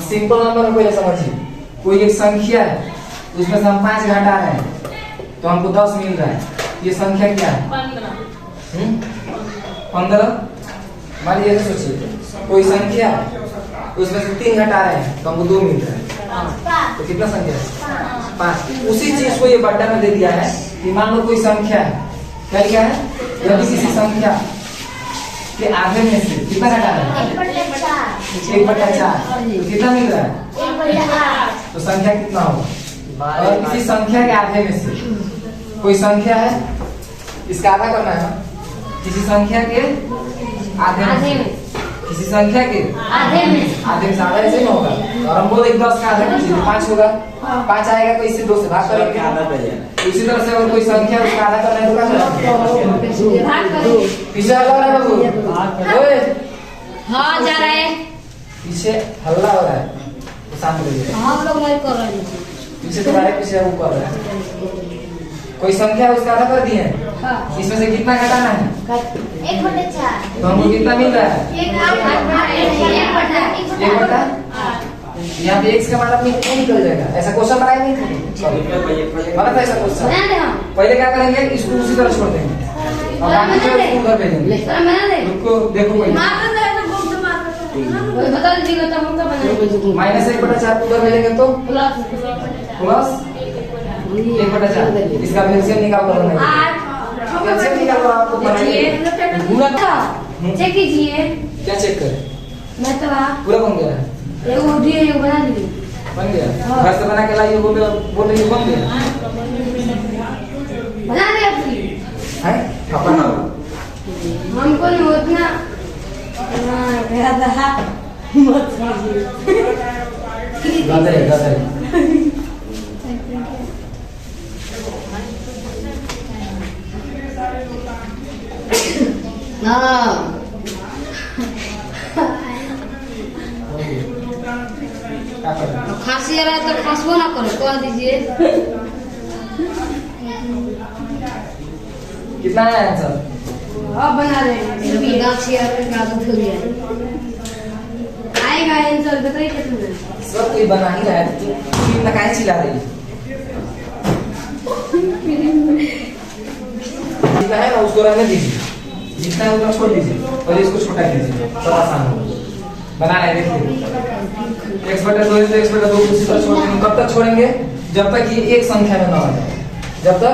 Simple number पहले समझिए। कोई एक संख्या है, उसमें से हम 5 घटा रहे हैं तो हमको 10 मिल रहा है। ये संख्या क्या है? 15। मान लीजिए, सोचिए कोई संख्या है, उसमें से 3 घटा रहे हैं तो हमको 2 मिल रहा है। तो कितना संख्या है? 5। उसी चीज को ये बट्टा में दे दिया है कि मान लो कोई संख्या है, क्या लिखा है? यदि किसी संख्या के आधे में से कितना घटा रहे हैं? 1/4। तो कितना मिल रहा है? 1/8। तो संख्या कितना होगा? और किसी संख्या के आधे में से कोई संख्या है, इसका आधा करना है ना। किसी संख्या के आधे में, किसी संख्या के आधे में से आधा ऐसे नहीं होगा। और हम बोले 10 का आधा कीजिए तो 5 होगा। 5 आएगा तो इससे 2 से भाग करेंगे। इसी तरह से अगर कोई संख्या उसका आधा करना है तो क्या करेंगे? पीछे हल्ला हो रहा है बाबू। हाँ जा रहा है। पीछे हल्ला हो रहा है तो शांत रहिए। हम लोग नहीं कर रहे हैं। पीछे तुम्हारे पीछे ऊपर है। कोई संख्या उसका आधा कर दिए, इसमें से कितना घटाना है? 1/4। तो हमको कितना मिल रहा है? 1/8। यहाँ पे x का मान अपनी निकल जाएगा। ऐसा क्वेश्चन बनाया नहीं था? बना था ऐसा क्वेश्चन। पहले क्या करेंगे, इसको उसी तरह छोड़ देंगे और बाकी जो उसको उधर भेजेंगे। रुको, देखो पहले बता दीजिएगा तब हम क्या बनाएंगे। -1/4 उधर भेजेंगे तो प्लस 1/4। इसका एलसीएम निकाल कर नहीं, एलसीएम निकाल कर आपको बनाइए। चेक कीजिए। क्या चेक करें? मैं तो पूरा बन गया है। एगो दिए एगो बना दीजिए। बन गया? घर से बना के लाइए, बोले बन गया बना दे अपनी है। अपना हमको नहीं उतना मेरा दहा मत गदे गदे। हाँ खांसी आ रहा है तो खांसबो ना करो, कह दीजिए। कितना है आंसर? अब बना रहे हैं। आएगा आंसर, बताइए कितना। सब कोई बना ही रहा है, तो इतना काहे चिल्ला रही है? जितना है ना उसको रहने दीजिए, जितना है उतना छोड़ दीजिए, पहले इसको छोटा कीजिए, सब आसान होगा। बना रहे देखिए, x/2 है तो x/2 उसी तरह छोड़ देंगे। कब तक छोड़ेंगे? जब तक ये एक संख्या में ना हो जाए, जब तक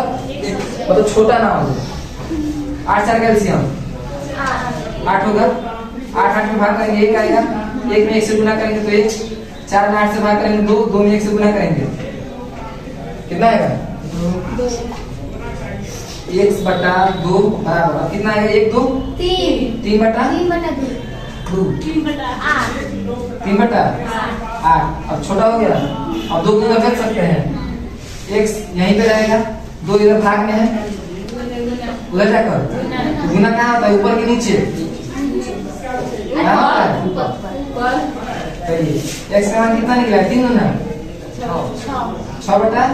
मतलब छोटा ना हो जाए। 8 4 का एलसीएम 8 होगा। 8 8 में भाग करेंगे 1 आएगा, 1 में 1 से गुना करेंगे तो 1, 4 में 8 से भाग करेंगे 2, 2 में 1 से गुना करेंगे कितना आएगा? 1/2 बराबर कितना आएगा? 1 2 3 3/2 3/8। अब छोटा हो गया, अब 2 गुना कर सकते हैं। x यहीं पे रहेगा, 2 इधर भाग में है, उधर जाकर गुना कहाँ होता है? ऊपर के नीचे कहाँ होता है? x का मान कितना निकला? 3 गुना 6/8।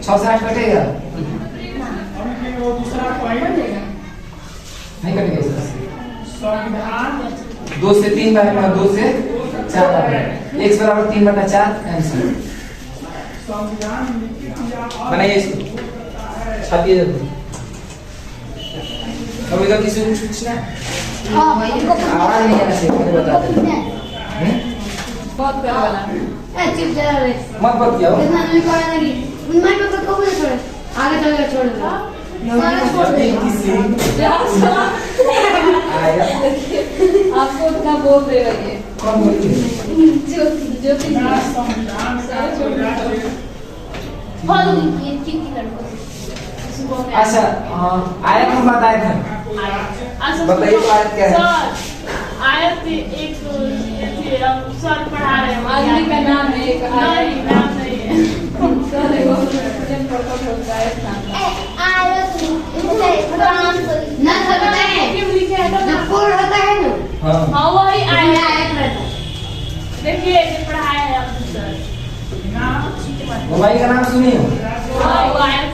6 से 8 कटेगा नहीं? कटेगा इसका 2 से 3 बार में, 2 से 4 बार में। x बराबर 3/4 आंसर। बनाइए इसको, छापिए जल्दी। अब इधर किसी को पूछना है? आवाज नहीं आना चाहिए, मुझे बता दे। बहुत प्यारा वाला चुप जा रहे मत बतियाओ। इतना नहीं पढ़ा नहीं उनमें को को नहीं छोड़े, आगे चल छोड़ दो। आपको क्या बोल रहे हैं? कौन बोल रही है? ज्योति अच्छा आयत हम बताए थे, बताइए तो आयत क्या है? आयत एक सर पढ़ा रहे हैं, आदमी का नाम है एक नहीं नाम नहीं है। सर एगो स्टूडेंट पढ़ता होता है ना सर बताए क्यों लिखे है? जो पूर्ण होता है ना हाँ वही आयत आयत रहता है। देखिए ये पढ़ाया है अब्दुल सर। मोबाइल का नाम सुनिए, हाँ वो आयत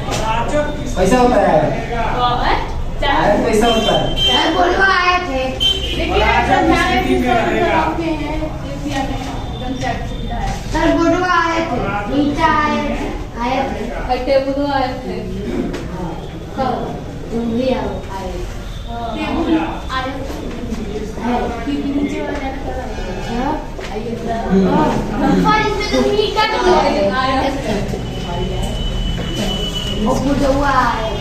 पैसा होता है आयत, आयत आयत पैसा होता है। सर बोलो आयत है। देखिए देखिए समझाने की रखे हैं एशिया में एकदम चेक सुविधा है। सर बोर्डवा आए थे, नीचा आए थे। और टेबल आए थे। कब तुम भी आओ आए टेबल आए कि नीचे वाला कर अच्छा आइए और इसमें तो नीचा आया वो बोर्डवा आए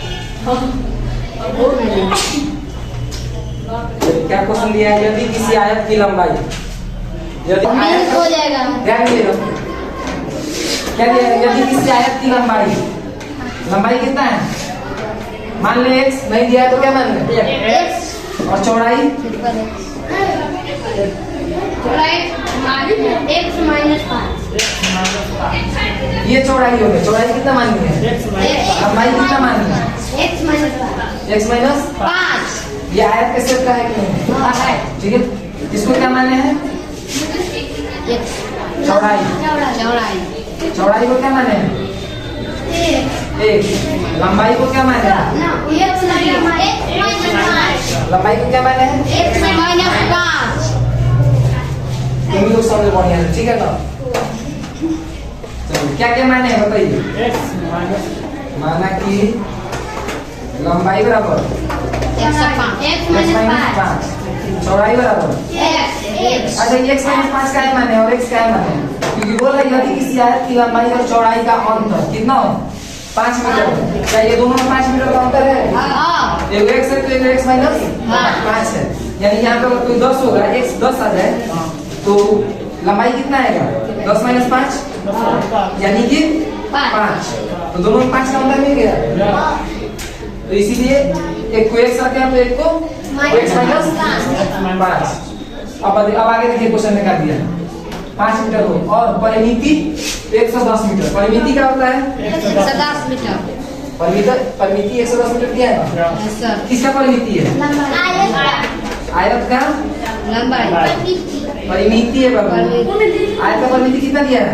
वो नहीं क्या क्वेश्चन दिया है? यदि किसी आयत की लंबाई यदि आयत हो जाएगा। ध्यान दीजिएगा क्या दिया है? यदि किसी आयत की लंबाई कितना है? मान ले x, नहीं दिया है तो क्या मान ले? x और चौड़ाई x माइनस 5 ये चौड़ाई हो गई। चौड़ाई कितना माननी है? लंबाई कितना माननी है? x माइनस 5 x माइनस 5 ये आयत के सेट का है कि नहीं? हाँ है। ठीक है, इसको क्या मानने हैं? चौड़ाई चौड़ाई को क्या माने हैं? एक। लंबाई को क्या माने हैं? लंबाई को क्या माने हैं? तुम लोग समझ बढ़िया है, ठीक है ना? चलो क्या क्या माने हैं बताइए। माना कि लंबाई बराबर x माइनस 5, चौड़ाई बराबर। अच्छा x माइनस 5 का है माने और x का है माने, क्योंकि बोला यदि किसी आयत की लंबाई और चौड़ाई का अंतर कितना हो? 5 मीटर। क्या ये दोनों में 5 मीटर का अंतर है? एक x है तो एक x माइनस 5 है, यानी यहाँ पे अगर कोई 10 होगा, x 10 आ जाए तो लंबाई कितना आएगा? 10 माइनस 5 यानी कि 5। तो दोनों में 5 का अंतर मिल गया। तो इसीलिए एक को x रखे हैं तो एक को x माइनस 5। अब आगे देखिए क्वेश्चन में कर दिया 5 मीटर हो और परिमिति 110 मीटर। परिमिति क्या होता है? 110 मीटर परिमिति 110 मीटर दिया है ना? किसका परिमिति है? आयत का लंबाई परिमिति है बाबू। आयत का परिमिति कितना दिया है?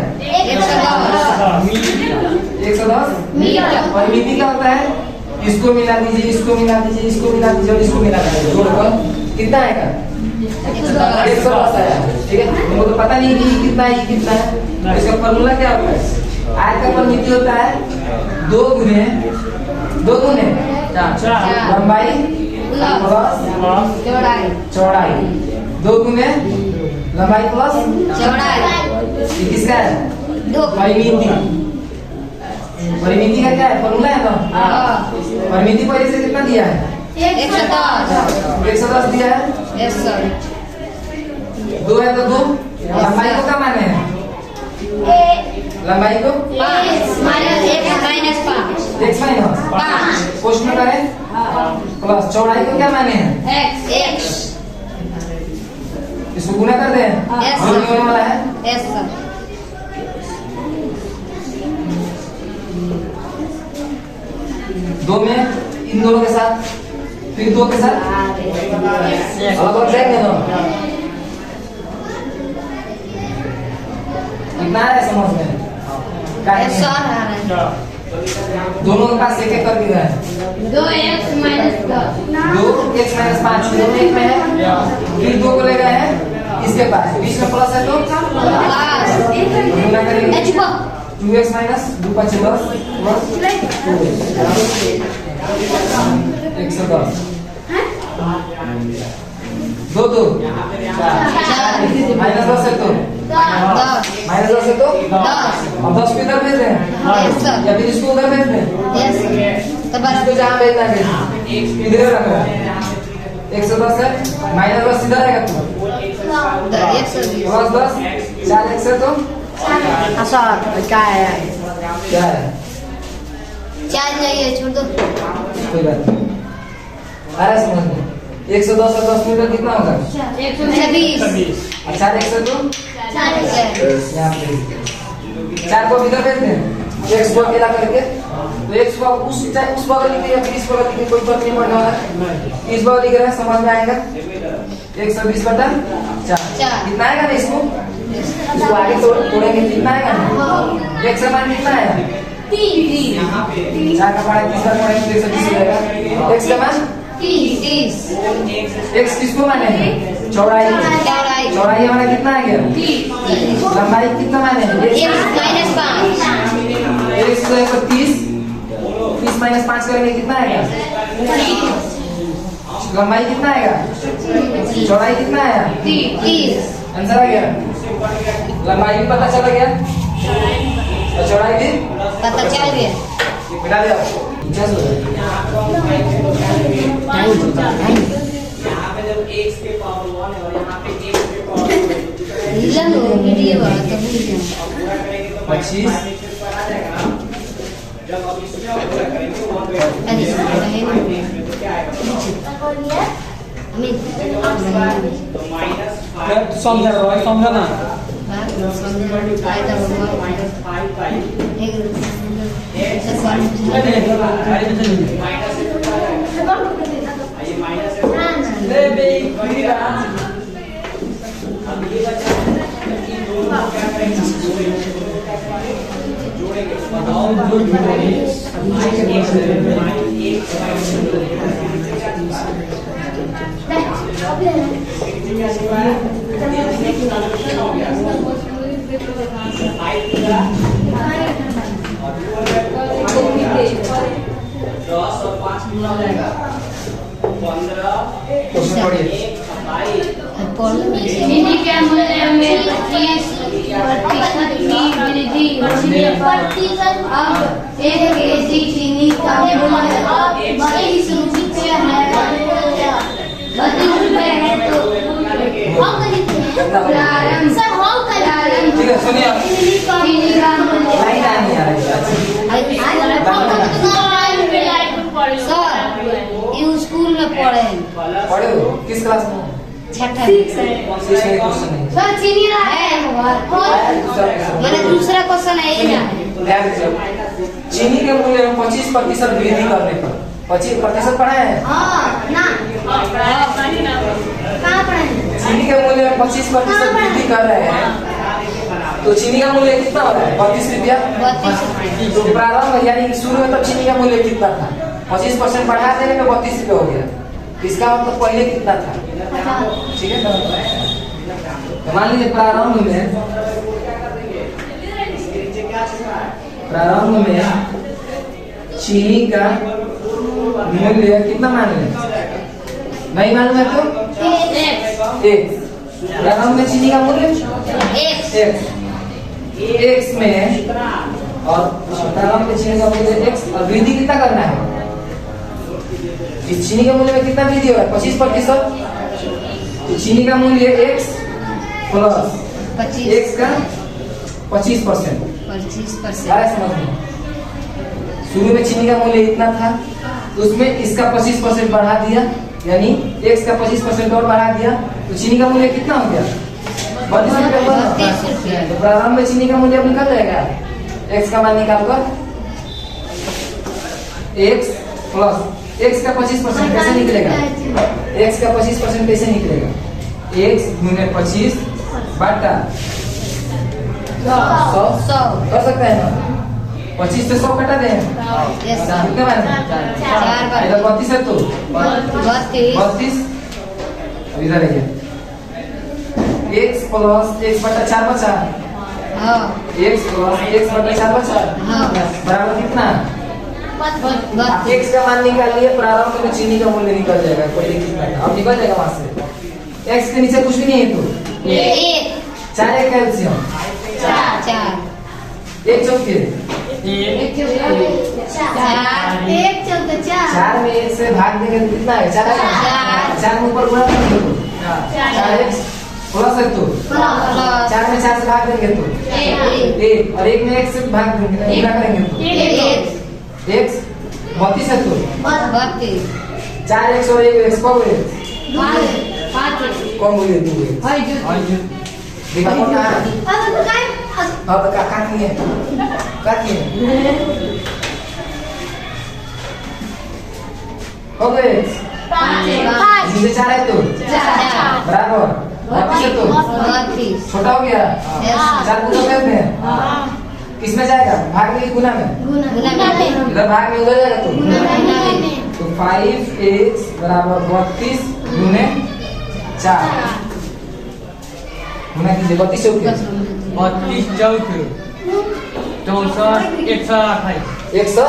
110 मीटर। परिमिति क्या होता है? इसको मिला दीजिए, इसको मिला दीजिए, इसको मिला दीजिए और इसको मिला दीजिए, जोड़कर कितना आएगा? 110 आया। ठीक है, तुमको तो पता नहीं कि कितना है, ये कितना है। इसका फॉर्मूला क्या होता है? आयत का परिमिति होता है 2 गुने लंबाई प्लस चौड़ाई। 2 गुने लंबाई प्लस ये किसका है? परिमिति का क्या है? फॉर्मूला है ना? परिमिति पहले से कितना दिया है? 110 दिया है। 2 है तो 2। लंबाई को क्या माने हैं? लंबाई को x माइनस 5 कोष्ठ में करें प्लस चौड़ाई को क्या माने हैं? इसको गुना कर दें, होने वाला है। दो में इन दोनों के साथ, फिर 2 के साथ अलग जाएंगे दोनों। कितना है समझ में? दोनों के पास एक कर दिया है। 2x माइनस 2x माइनस 5 दोनों एक में है, फिर 2 को ले गए हैं इसके पास, बीच में प्लस है तो गुना करेंगे 2x माइनस 2 5 10 110 2 माइनस 10 है तो माइनस 10 है तो 10 को इधर भेज दें या फिर इसको उधर भेज दें? इसको जहाँ भेजना है इधर रखो। 110 है माइनस 10 इधर आएगा तो प्लस 10 4 x है तो क्या है? छोड़ दो। कोई बात नहीं, आ रहा समझ में? 110 और 10 मीटर कितना होगा? 120। अच्छा 1 से तो 4 को इधर भेज दें, x को अकेला करके तो x को उस बगल लिखे या फिर इस बगल लिखे, कोई फर्क नहीं पड़ने वाला। इस बगल लिख रहे हैं, समझ में आएगा। 120/4 कितना आएगा ना? इसको आगे तोड़ेंगे कितना आएगा ना? x का मान कितना आएगा? 3। 4 का पढ़ा 30 बार पढ़ेंगे तो 120 हो जाएगा। x का मान 30। x किसको माने हैं? चौड़ाई चौड़ाई चौड़ाई हमारा कितना आ गया? लंबाई कितना माने? -5 130 30 - 5 करेंगे कितना आएगा? लंबाई कितना आएगा? चौड़ाई कितना आया? 30 आंसर आ गया। लंबाई भी पता चला गया और चौड़ाई भी पता चल गया। मिटा दिया। क्या सोच रहे हो? यहाँ पे जब x के पावर 1 है और यहाँ पे x के पावर 2 है। रीजन हो वीडियो तो भूल गया। अब पूरा करेंगे तो 25 पर आ जाएगा ना। जब अब इसमें और पूरा करेंगे 1 पे अरे इसमें तो क्या आएगा? हमें तो -5 समझा ना फायदा होगा -5 बाई एक x सेकंड ये माइनस है। ले बे गिरा अब ये बचा इन दोनों को क्या करेंगे? जोड़ेंगे। बताओ और 5 कितना हो जाएगा? 15 क्वेश्चन पढ़िए। 22 चीनी के मूल्य में 25% की वृद्धि होती है। अब 1 केजी चीनी का मूल्य 22 रुपये है। 32 रुपये है तो प्रारंभ ठीक है सुनिए चीनी का मूल्य लाइन आ नहीं आ रही सर ये स्कूल में पढ़े हैं। पढ़े हो किस क्लास में? छठा इसमें क्वेश्चन नहीं सर चीनी है मैंने दूसरा क्वेश्चन है ये ना ध्यान दीजिए। चीनी के मूल्य में 25% वृद्धि करने पर 25% पढ़ा है। चीनी के मूल्य में 25% वृद्धि कर रहे हैं तो चीनी का मूल्य कितना हो रहा है? 32 रुपया। 32 रुपये। तो प्रारंभ यानी शुरू में तो चीनी का मूल्य कितना था? 25% बढ़ा देने में 32 रुपये हो गया। इसका मतलब पहले कितना था? ठीक है तो मान लीजिए प्रारंभ में चीनी का मूल्य कितना मान लें? नहीं मालूम है तो 1। प्रारंभ में चीनी का मूल्य 1 में और प्रारंभ में चीनी का मूल्य x और वृद्धि कितना करना है? इस चीनी के मूल्य में कितना वृद्धि हो रहा है? 25%। तो चीनी का मूल्य x प्लस 25 x का 25%। 25%। सारा समझ में शुरू में चीनी का मूल्य इतना था तो उसमें इसका 25% बढ़ा दिया यानी x का 25% और बढ़ा दिया तो चीनी का मूल्य कितना हो गया? 32 रुपये। 32 रुपये। तो प्रारंभ में चीनी का मूल्य निकल जाएगा x का मान निकालकर x प्लस x का 25% कैसे निकलेगा? x का 25% कैसे निकलेगा? x गुने 25 बटा 100 कर सकते हैं ना? 25 से 100 कटा दें यस सर। कितने बार? 4 बार। इधर 32 है तो 32 इधर है x प्लस x बटा 4 बचा हाँ x प्लस x बटा 4 बचा हाँ। बराबर कितना? 32 x का मान निकालिए प्रारंभ में चीनी का मूल्य निकल जाएगा कोई दिक्कत नहीं अब निकल जाएगा वहां से x के नीचे कुछ भी नहीं है तो 4 एक कैल्शियम 4 एक चौके 4 में 1 से भाग देंगे तो कितना है? 4 4 में ऊपर गुणा करेंगे तो 4x प्लस है तो 4 में 4 से भाग देंगे तो 1 और 1 में 1 से भाग देंगे गुणा करेंगे तो x 32 है तो 4x और 1x कौन है? कौन बोले तू देखा कौन कहाँ है? हाँ तो क्या किए हो गए नीचे 4 है तो बराबर 32 है तो छोटा हो गया 4 गुना में किसमें जाएगा? भाग में गुना में इधर भाग में उधर जाएगा तो 5x बराबर 32 गुने 4 गुना कीजिए 32 चौके 32 चौक 64 128 100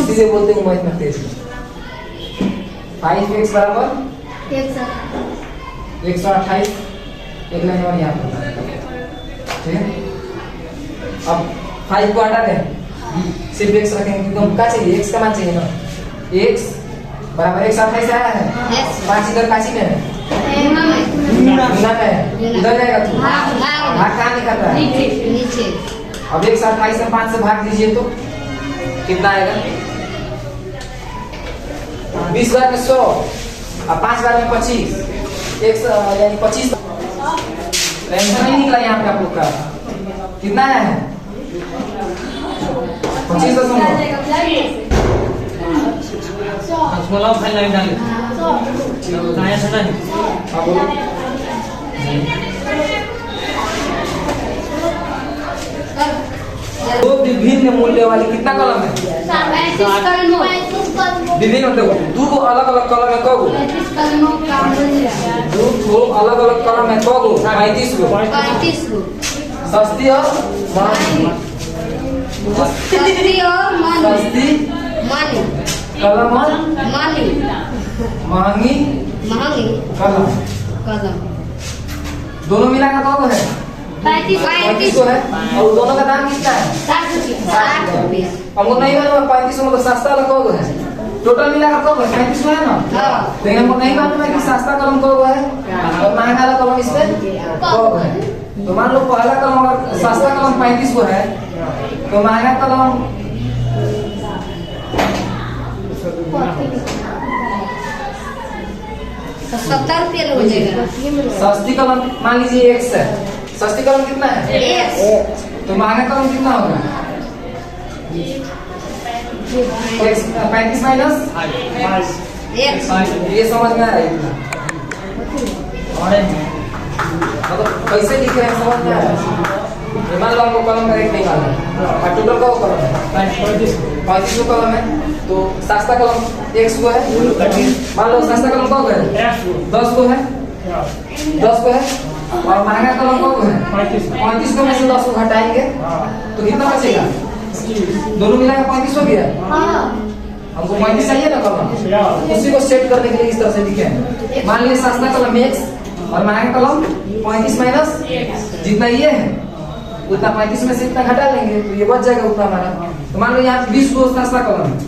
इसीलिए बोलते हैं मैथ में तेज 5x बराबर 128 एक लाइन और यहाँ पर ठीक है। अब 5 को हटा दें सिर्फ x रखेंगे क्योंकि हम क्या चाहिए x का मान चाहिए ना x बराबर 128 आया है 5 इधर काची में है गुना में है इधर जाएगा तो भाग कहाँ निकल रहा है नीचे अब 128 में 5 से भाग दीजिए तो कितना आएगा 20 बार में 100 और 5 बार में 25 यानी 25 आंसर नहीं निकला यहाँ पे आप लोग का कितना आया है 25 16 फाइल लाइन डाले कहाँ से नहीं हाँ बोलो दो विभिन्न मूल्य वाली कितना कलम है विभिन्न मतलब दो को अलग अलग कलम है कगो दो को अलग अलग कलम है कगो 35 को 35 को सस्ती और महंगी सस्ती और सस्ती मानी कलम और मानी महंगी महंगी कलम कलम दोनों मिलाकर कगो है 35 को है और दोनों का दाम कितना है 60 रुपया हमको नहीं मालूम 35 मतलब सस्ता वाला कगो है टोटल मिलाकर कगो है 35 है ना लेकिन हमको नहीं मालूम है कि सस्ता कलम कगो है और महंगा वाला कलम इसमें कगो है तो मान लो पहला कलम अगर सस्ता कलम 35 को है तो महंगा कलम तो 70 रुपया हो जाएगा सस्ती कलम मान लीजिए 1 है सस्ती कलम कितना है 1 तो महंगा कलम कितना होगा 35 माइनस 1 ये समझ में आ रहा है इतना मतलब कैसे लिख रहे हैं समझ में आ रहा है मान लो हमको कलम का रेट निकालना है और टोटल का वो कलम है 35 को कलम है तो सस्ता कलम 1 को है मान लो सस्ता कलम कब है 10 को है 10 को है और महंगा कलम कब है 35 को में से 10 को घटाएंगे तो कितना बचेगा दोनों मिलाकर 35 हो गया हमको 35 चाहिए ना कलम उसी को सेट करने के लिए इस तरह से लिखे हैं मान लीजिए सस्ता कलम x और महंगा कलम 35 माइनस जितना ये है उतना 35 में से इतना घटा लेंगे तो ये बच जाएगा उतना हमारा तो मान लो यहाँ 20 को सस्ता कलम है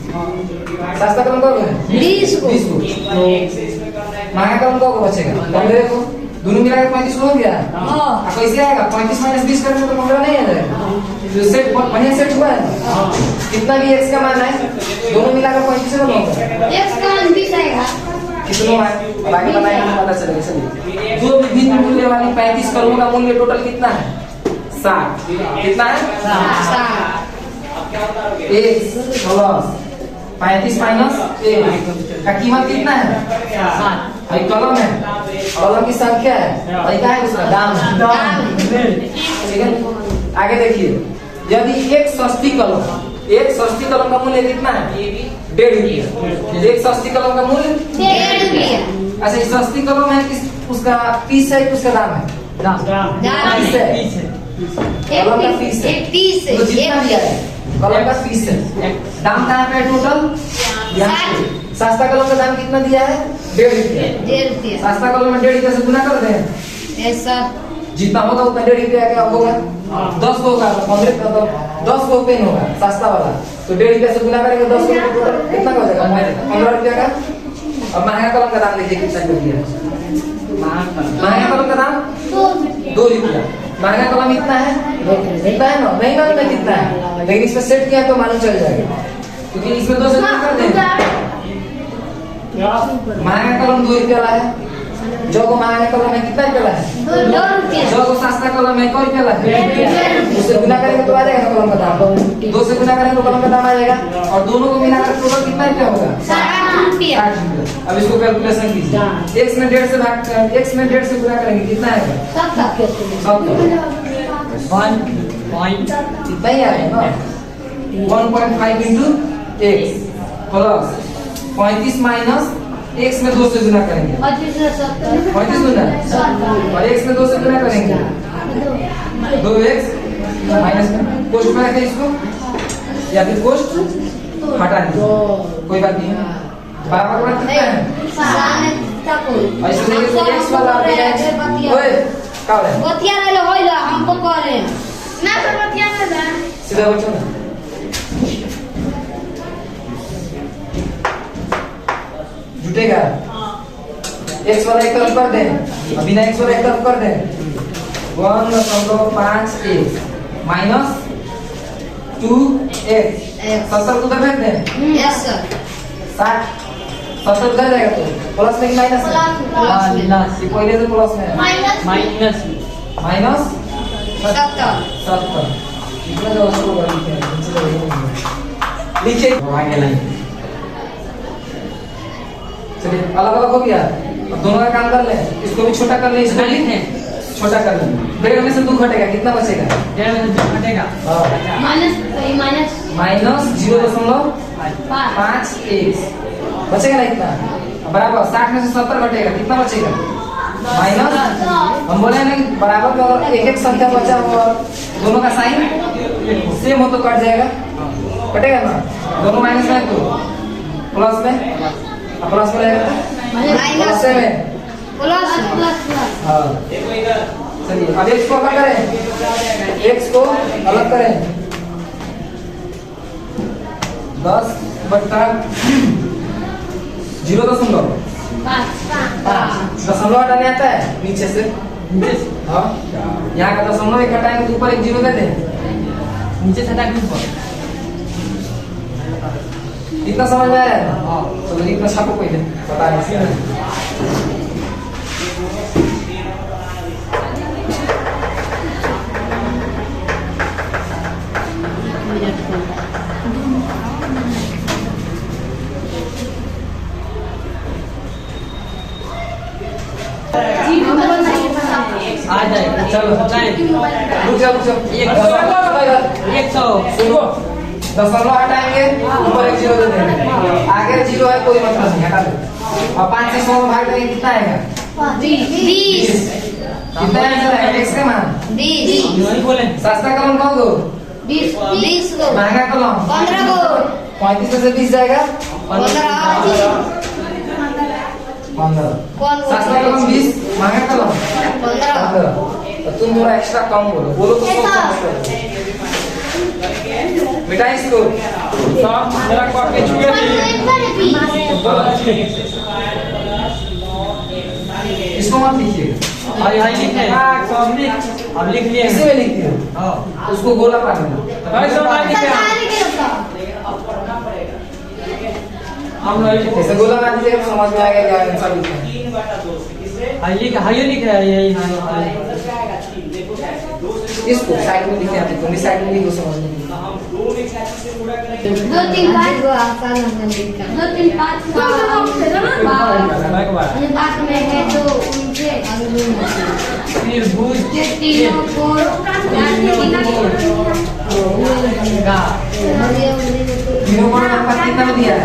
सस्ता कलम कब है 20 को महंगा कलम कब बचेगा 15 को दोनों मिलाकर 35 हो गया कैसे आएगा 35 माइनस 20 करेंगे तो 15 नहीं आ जाएगा तो सेट बढ़िया सेट हुआ है कितना भी x का मान है दोनों मिलाकर 35 होगा x का मान 20 आएगा कितनों है अब आगे बताएंगे तो पता चलेगा चलिए दो विभिन्न मूल्य वाली 35 कलमों का मूल्य टोटल कितना है 60 कितना है 60 1 प्लस 35 माइनस 1 का कीमत कितना है भाई कलम है कलम की संख्या है भाई क्या है उसका दाम ठीक है आगे देखिए यदि एक सस्ती कलम का मूल्य कितना है 1.5 रुपया एक सस्ती कलम का मूल्य 1.5 रुपया अच्छा ये सस्ती कलम है कि उसका पीस है कि उसका दाम है पीस है कलम का पीस है एक पीस है तो जितना भी है कलम का पीस है दाम कहाँ पे है टोटल यहाँ पे सस्ता कलम का दाम कितना दिया है 1.5 रुपया 1.5 रुपया सस्ता कलम में 1.5 रुपया से गुना कर दें ऐसा जितना होगा उतना 1.5 रुपया क्या होगा 10 को होगा 15 का तो 10 को पेन होगा सस्ता वाला तो 1.5 रुपया से गुना करेंगे 10 को टोटल कितना हो जाएगा 15 रुपया का अब महंगा कलम का दाम देखिए कितना कर दिया महंगा कलम का दाम 2 रुपया महंगा कलम इतना है इतना है ना नहीं मालूम है कितना है लेकिन इसमें सेट किया तो मालूम चल जाएगा क्योंकि इसमें 2 से गुना कर देंगे महंगा कलम 2 रुपया वाला है जो को महंगा कलम है कितना रुपया है 2 रुपया जो को सस्ता कलम है कोई रुपया है उससे गुना करेंगे तो आ जाएगा कलम का दाम 2 से गुना करेंगे तो कलम का दाम आ जाएगा और दोनों को मिलाकर टोटल कितना रुपया होगा 60 रुपया 60 रुपया अब इसको कैलकुलेशन कीजिए x में 1.5 से भाग x में 1.5 से गुना करेंगे कितना आएगा 70 इतना ही आएगा ना 1.5 into x plus 35 minus x में 2 से गुना करेंगे 25 से 70 35 गुना और x में 2 से गुना करेंगे 2x माइनस कोष्ट में रखें इसको या फिर कोष्ट हटा दीजिए कोई बात नहीं है बराबर का कितना है ऐसे देखिए तो x वाला बिना ओए क्या हो रहा है बतिया रहे होइला हमको कह रहे हैं ना तो बतिया ना जा सीधा बच्चों ना जुटेगा x वाला एक तरफ कर दें अभी ना x वाला एक तरफ कर दें 1.5x माइनस 2x 70 को उधर भेज दें यस सर 60 70 उधर जाएगा तो प्लस में कि माइनस में माइनस ये पहले से प्लस में है माइनस माइनस माइनस 70 70 इतना जो उसको लिखे लिखिए आगे लाइन चलिए अलग अलग हो गया अब दोनों का काम कर ले इसको भी छोटा कर ले इसको भी छोटा कर ले 1.5 में से 2 घटेगा कितना बचेगा 1.5 में से 2 घटेगा माइनस माइनस 0.5x बचेगा ना इतना बराबर 60 में से 70 घटेगा कितना बचेगा माइनस हम बोले ना कि बराबर का अगर एक एक संख्या बचा हो और दोनों का साइन सेम हो तो कट जाएगा कटेगा ना दोनों माइनस में तो प्लस में प्लस में रहेगा प्लस में प्लस हाँ चलिए अब x को अलग करें x को अलग करें 10/0.5 दशमलव हटाने आता है नीचे से हाँ यहाँ का दशमलव एक हटाएंगे तो ऊपर एक 0 दे दें नीचे से हटा के ऊपर इतना समझ में आ रहा है चलो इतना छापो पहले बता नहीं आ जाएगा चलो लाइन रुक जाओ 100 सुनो दशमलव हटाएंगे ऊपर एक 0 दे देंगे आगे 0 है कोई मतलब नहीं हटा दो और 5 से 100 में भाग देंगे कितना आएगा 20 कितना आंसर है x का मान 20 नहीं बोले सस्ता कलम कौन दो 20 को महंगा कलम 15 को 35 से 20 जाएगा 15 कौन सस्ता कलम 20 महंगा कलम 15 तो तुम थोड़ा एक्स्ट्रा कम बोलो तो बेटा इसको जरा कॉपी छुए इसको मत लिखिएगा हाय हाय लिखे अब लिख लिए इसी में लिख दियो हां उसको गोला काट देना भाई सब लिखे हम लोग ऐसे गोला काट दीजिएगा तो समझ में आएगा क्या आंसर लिखा है हाय लिखे यही हाय इसको साइड में लिखे आते तुम साइड में लिखो समझ में 2 3 5 वो आसान है लिखना 2 3 5 बात में है तो उनसे त्रिभुज ये तीनों को तीनों को अनुपात कितना में दिया है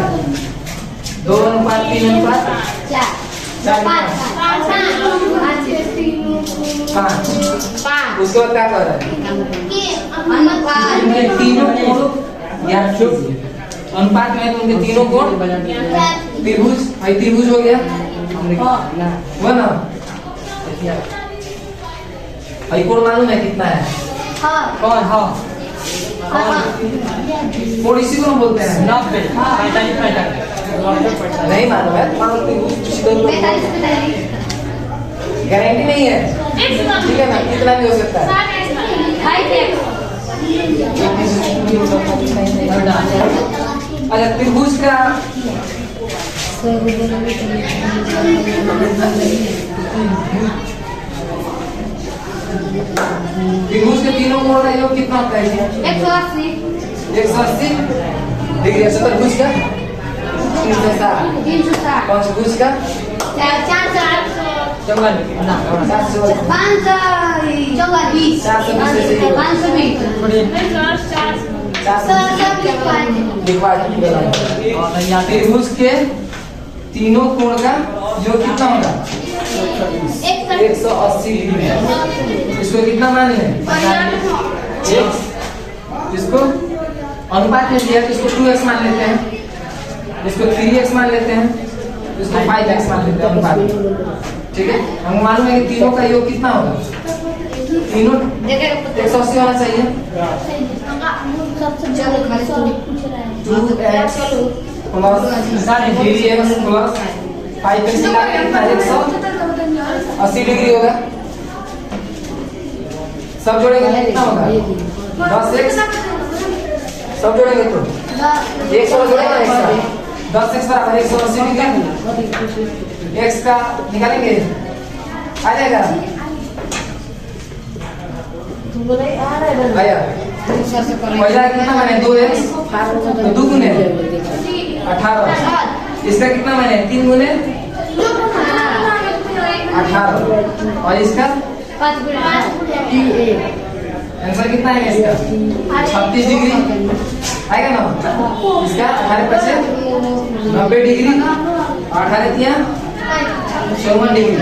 2:3:4 5 उसके बाद क्या कर रहा है इनके तीनों कोण ज्ञात कीजिए अनुपात में तो उनके तीनों कोण त्रिभुज भाई त्रिभुज हो गया हुआ ना भाई कोण मालूम है कितना है कौन हां कोण इसी को हम बोलते हैं 90 45 नहीं मालूम है मालूम त्रिभुज गारंटी नहीं है ठीक है ना कितना भी हो सकता है अच्छा त्रिभुज का त्रिभुज के तीनों कोण का योग कितना होता है 180 डिग्री है चतुर्भुज का 360 पंचभुज का त्रिभुज के तीनों कोण का योग कितना होगा? 180 डिग्री है। इसको कितना माने हैं? इसको अनुपात में दिया तो इसको 2x मान लेते हैं, इसको 3x मान लेते हैं, इसको 5x मान लेते हैं अनुपात में। ठीक है, हमको मालूम है कि तीनों का योग कितना होगा? तीनों 180 होना चाहिए। 2x plus 3x plus 5x मिला के कितना? 180 डिग्री होगा। सब जोड़ेंगे तो कितना होगा? 10x। सब जोड़ेंगे तो 100 जोड़ेंगे, 10x बराबर 180 डिग्री। x का निकालेंगे, आ जाएगा, आया। पहला कितना माने? 2x, तो 2 गुने 18। इसका कितना माने? 3 गुने 18। और इसका आंसर कितना है इसका? 36 डिग्री आएगा ना। इसका 18 बचे 90 डिग्री, 18 दिया 54 डिग्री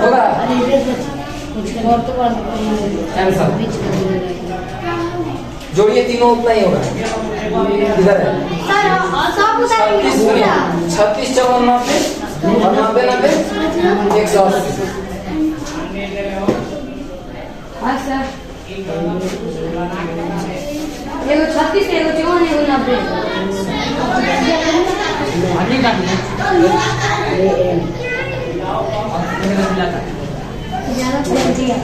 होगा आंसर। जोड़िए तीनों उतना ही होगा। इधर है 36 54 90 और 90 90 180। एगो 36 एगो 54 एगो 90 आगे काट ले। ज्यादा कर दिया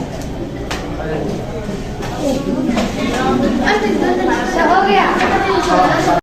हो गया।